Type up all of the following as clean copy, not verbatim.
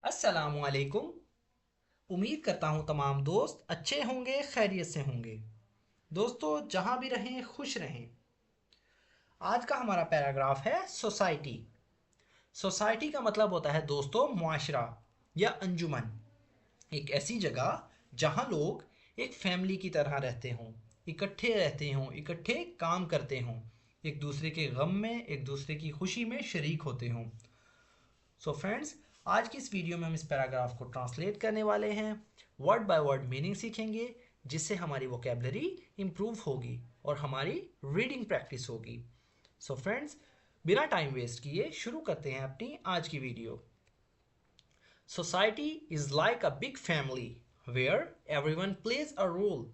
अस्सलाम वालेकुम। उम्मीद करता हूँ तमाम दोस्त अच्छे होंगे, खैरियत से होंगे। दोस्तों, जहाँ भी रहें खुश रहें। आज का हमारा पैराग्राफ है सोसाइटी। सोसाइटी का मतलब होता है दोस्तों मुआशरा या अंजुमन। एक ऐसी जगह जहाँ लोग एक फैमिली की तरह रहते हों, इकट्ठे रहते हों, इकट्ठे काम करते हों, एक दूसरे के गम में, एक दूसरे की खुशी में शरीक होते हों। सो फ्रेंड्स, आज की इस वीडियो में हम इस पैराग्राफ को ट्रांसलेट करने वाले हैं। वर्ड बाय वर्ड मीनिंग सीखेंगे, जिससे हमारी वोकेबलरी इम्प्रूव होगी और हमारी रीडिंग प्रैक्टिस होगी। सो फ्रेंड्स, बिना टाइम वेस्ट किए शुरू करते हैं अपनी आज की video. Society is like a big family where everyone plays a role.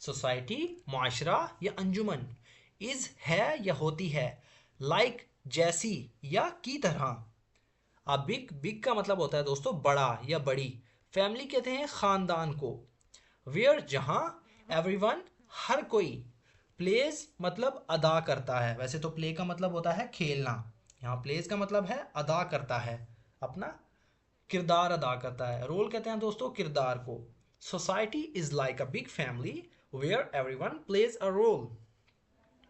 Society मुआशरा या अंजुमन इज है या होती है, लाइक जैसी या की तरह। बिग बिग का मतलब होता है दोस्तों बड़ा या बड़ी। फैमिली कहते हैं खानदान को। वेयर जहां, एवरीवन हर कोई। प्लेज मतलब अदा करता है। वैसे तो प्ले का मतलब होता है खेलना, यहाँ प्लेज का मतलब है अदा करता है, अपना किरदार अदा करता है। रोल कहते हैं दोस्तों किरदार को। Society is like a big family where everyone plays a role.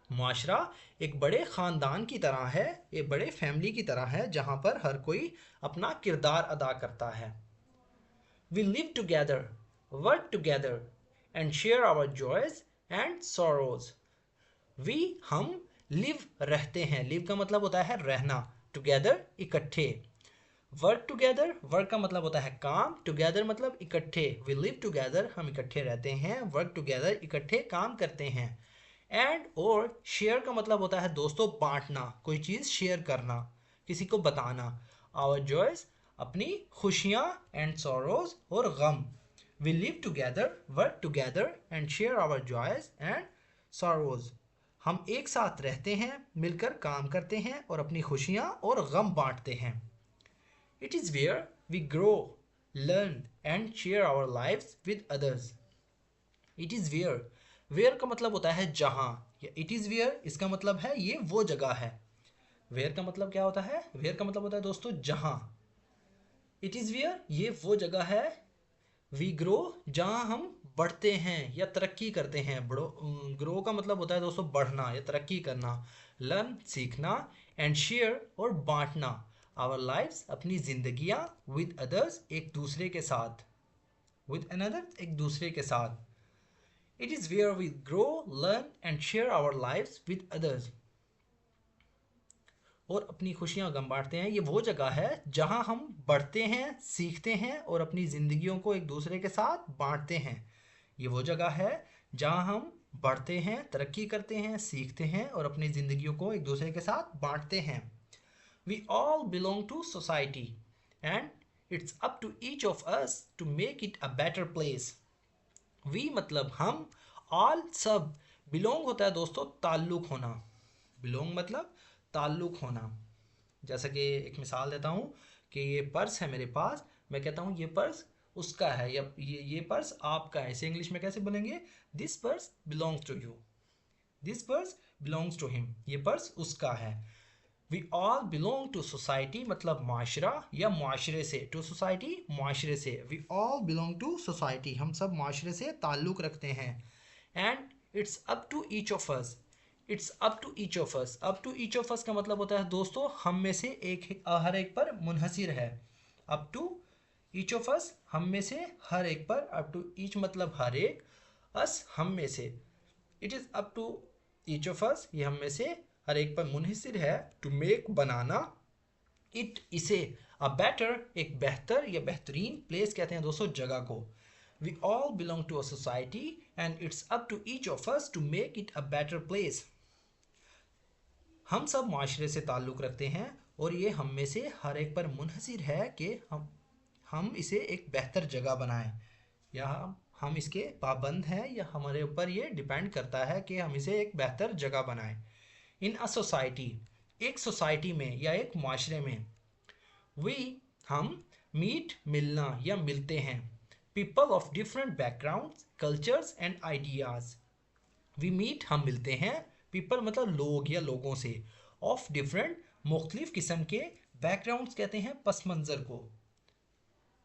मुआशरा एक बड़े ख़ानदान की तरह है, एक बड़े फैमिली की तरह है, जहाँ पर हर कोई अपना किरदार अदा करता है। We live together, work together and share our joys and sorrows. We हम, लिव रहते हैं। लिव का मतलब होता है रहना, टुगेदर इकट्ठे। वर्क टुगेदर, वर्क का मतलब होता है काम, टुगेदर मतलब इकट्ठे। वी लिव टुगेदर हम इकट्ठे रहते हैं, वर्क टुगेदर इकट्ठे काम करते हैं। एंड और शेयर का मतलब होता है दोस्तों बांटना, कोई चीज़ शेयर करना, किसी को बताना। आवर जॉयज अपनी खुशियाँ, एंड सॉरोज और गम। We live together, work together and share our joys and sorrows. हम एक साथ रहते हैं, मिलकर काम करते हैं और अपनी खुशियाँ और गम बांटते हैं। It is where we grow, learn and share our lives with others. It is where, where का मतलब होता है जहाँ, या it is where इसका मतलब है ये वो जगह है। where का मतलब क्या होता है? where का मतलब होता है दोस्तों जहाँ। It is where ये वो जगह है। We grow जहाँ हम बढ़ते हैं या तरक्की करते हैं। ग्रो का मतलब होता है दोस्तों बढ़ना या तरक्की करना। लर्न सीखना, एंड शेयर और बांटना। आवर लाइफ्स अपनी जिंदगियाँ, विद अदर्स एक दूसरे के साथ, विद अनदर एक दूसरे के साथ। It is where we grow, learn and share our lives with others. और अपनी खुशियाँ गम बांटते हैं। ये वो जगह है जहाँ हम बढ़ते हैं, सीखते हैं और अपनी ज़िंदगियों को एक दूसरे के साथ बांटते हैं। ये वो जगह है जहाँ हम बढ़ते हैं, तरक्की करते हैं, सीखते हैं और अपनी ज़िंदगियों को एक दूसरे के साथ बांटते हैं। We all belong to society and it's up to each of us to make it a better place. We मतलब हम, ऑल सब, बिलोंग होता है दोस्तों ताल्लुक़ होना। बिलोंग मतलब ताल्लुक़ होना। जैसा कि एक मिसाल देता हूँ कि ये पर्स है मेरे पास, मैं कहता हूँ ये पर्स उसका है, या ये पर्स आपका है। इसे इंग्लिश में कैसे बोलेंगे? This purse belongs to you, this purse belongs to him. ये पर्स उसका है। We all belong to society मतलब माशरा या मुआशरे से। टू सोसाइटी मुआशरे से। We all belong to society हम सब मुआशरे से ताल्लुक़ रखते हैं। And it's up to each of us, it's up to each of us. Up to each of us का मतलब होता है दोस्तों हम में से एक, हर एक पर मुनहसिर है। Up to each of us हम में से हर एक पर, अप टू ईच मतलब हर एक, अस हम में से। It is up to each of us ये हम में से हर एक पर मुनहसिर है। टू मेक बनाना, इट इसे, अ बेटर एक बेहतर या बेहतरीन प्लेस कहते हैं दोस्तों जगह को। We all belong to a society and it's up to each of us to make it a better place. हम सब माशरे से ताल्लुक़ रखते हैं और ये हम में से हर एक पर मुनहसिर है कि हम इसे एक बेहतर जगह बनाएं, या हम इसके पाबंद हैं, या हमारे ऊपर ये डिपेंड करता है कि हम इसे एक बेहतर जगह बनाएं। इन अ सोसाइटी एक सोसाइटी में या एक माशरे में। वी हम, मीट मिलना या मिलते हैं। People of different backgrounds, cultures and ideas. We meet हम मिलते हैं, पीपल मतलब लोग या लोगों से, ऑफ डिफरेंट मुख्तलिफ किस्म के, बैकग्राउंड्स कहते हैं पस मंज़र को,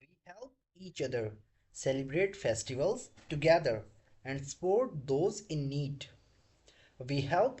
We help each other celebrate festivals together and support those in need. We help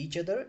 Each other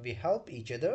We help each other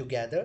Together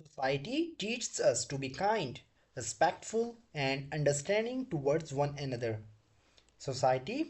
Society teaches us to be kind, respectful and understanding towards one another. Society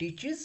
teaches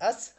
us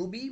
to be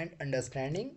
and understanding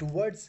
towards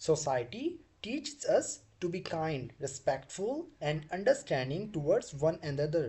Society teaches us to be kind, respectful and understanding towards one another.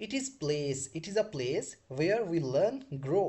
It is a place where we learn, grow.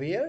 where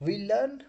we learn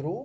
grow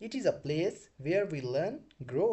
It is a place where we learn, grow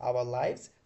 our lives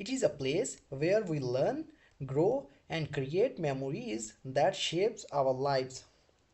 It is a place where we learn, grow and create memories that shapes our lives.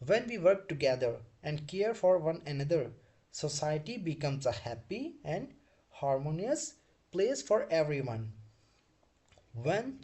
When we work together and care for one another, society becomes a happy and harmonious place for everyone. When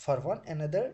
for one another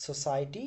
society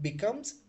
becomes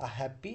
a happy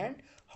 and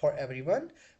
for everyone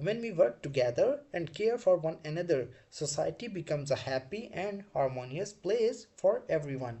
when we work together and care for one another, society becomes a happy and harmonious place for everyone.